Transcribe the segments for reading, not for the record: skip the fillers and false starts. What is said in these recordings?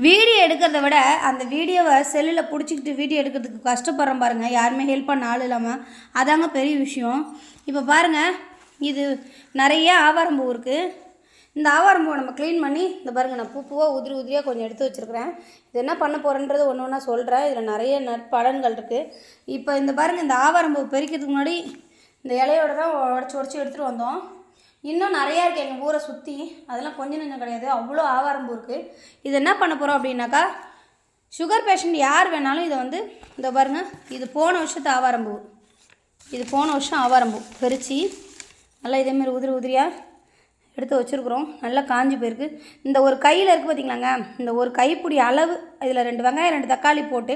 Video எடுக்கிறத விட அந்த வீடியோவை செல்லில் பிடிச்சிக்கிட்டு வீடியோ எடுக்கிறதுக்கு கஷ்டப்படுறோம் பாருங்கள், யாருமே ஹெல்ப் பண்ண ஆள் இல்லாமல். அதாங்க பெரிய விஷயம். இப்போ பாருங்கள், இது நிறைய ஆவாரம்பூ இருக்குது. இந்த ஆவாரம்பூவை நம்ம க்ளீன் பண்ணி இந்த பாருங்கள், நான் பூவாக உதிரியாக கொஞ்சம் எடுத்து வச்சுருக்கிறேன். இது என்ன பண்ண போகிறேன்றது ஒன்று ஒன்றா சொல்கிறேன். இதில் நிறைய நற்பலன்கள் இருக்குது. இப்போ இந்த பாருங்கள், இந்த ஆவாரம்பூ பறிக்கிறதுக்கு முன்னாடி இந்த இலையோடு தான் உடச்சி எடுத்துகிட்டு வந்தோம். இன்னும் நிறையா இருக்குது எங்கள் ஊரை சுற்றி. அதெல்லாம் கொஞ்சம் நஞ்சம் கிடையாது, அவ்வளோ ஆவாரம்பூ இருக்குது. இது என்ன பண்ண போகிறோம் அப்படின்னாக்கா, சுகர் பேஷண்ட் யார் வேணாலும் இதை வந்து இந்த பாருங்கள், இது போன வருஷத்து ஆவாரம்பூ. இது போன வருஷம் ஆவாரம்பூ பறித்து நல்லா இதேமாரி உதிரியாக எடுத்து வச்சுருக்குறோம். நல்லா காஞ்சி போயிருக்கு. இந்த ஒரு கையில் இருக்குது பார்த்திங்களாங்க, இந்த ஒரு கைப்பிடி அளவு இதில் 2 வெங்காயம் 2 தக்காளி போட்டு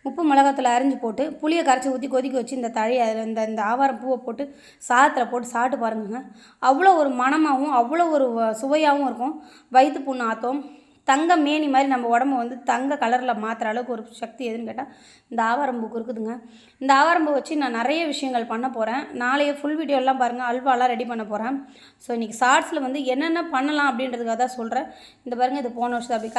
உப்பு மிளகாத்தூள் அரைஞ்சி போட்டு புளியை கரைச்சி ஊற்றி கொதிக்க வச்சு இந்த இந்த ஆவாரம் பூவை போட்டு சாதத்தில் போட்டு சாப்பிட்டு பாருங்க. அவ்வளோ ஒரு மணமாகவும் அவ்வளோ ஒரு சுவையாகவும் இருக்கும். வயிற்று புண்ணு ஆற்றும். தங்க மேனி மாதிரி நம்ம உடம்பு வந்து தங்க கலரில் மாற்றுற அளவுக்கு ஒரு சக்தி எதுன்னு கேட்டால் இந்த ஆவாரம்பூக்கு இருக்குதுங்க. இந்த ஆவாரம்பூ வச்சு நான் நிறைய விஷயங்கள் பண்ண போகிறேன். நாளைய ஃபுல் வீடியோலாம் பாருங்கள், அல்வாலாம் ரெடி பண்ண போகிறேன். ஸோ இன்றைக்கி ஷார்ட்ஸில் வந்து என்னென்ன பண்ணலாம் அப்படின்றதுக்காக தான் சொல்கிறேன். இந்த பாருங்கள், இது போன வருஷம் அப்படி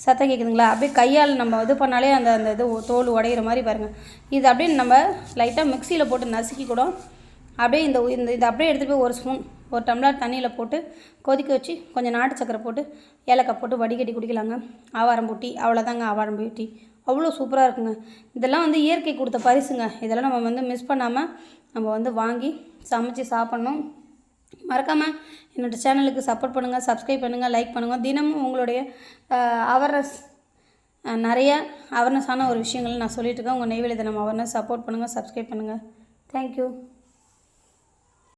சத்தம் கேட்குதுங்களா, அப்படியே கையால் நம்ம இது பண்ணாலே அந்த இது தோல் உடையிற மாதிரி பாருங்கள். இது அப்படியே நம்ம லைட்டாக மிக்சியில் போட்டு நசுக்கி கூட அப்படியே இந்த இது அப்படியே எடுத்துகிட்டு போய் 1 ஸ்பூன் 1 டம்ளர் தண்ணியில் போட்டு கொதிக்க வச்சு கொஞ்சம் நாட்டு சக்கரை போட்டு ஏலக்காய் போட்டு வடிகட்டி குடிக்கலாங்க. ஆவாரம்பூ டீ, அவ்வளோதாங்க ஆவாரம்பூ டீ. அவ்வளோ சூப்பராக இருக்குங்க. இதெல்லாம் வந்து இயற்கை கொடுத்த பரிசுங்க. இதெல்லாம் நம்ம வந்து மிஸ் பண்ணாமல் நம்ம வந்து வாங்கி சமைச்சு சாப்பிட்ணும். மறக்காமல் என்னோடய சேனலுக்கு சப்போர்ட் பண்ணுங்கள், சப்ஸ்கிரைப் பண்ணுங்கள், லைக் பண்ணுங்கள். தினமும் உங்களுடைய நிறைய அவேர்னஸான ஒரு விஷயங்கள் நான் சொல்லிகிட்டு இருக்கேன். உங்கள் நெய்வேலி தினம் அவேர்னஸ் சப்போர்ட் பண்ணுங்கள், சப்ஸ்கிரைப் பண்ணுங்கள். தேங்க்யூ.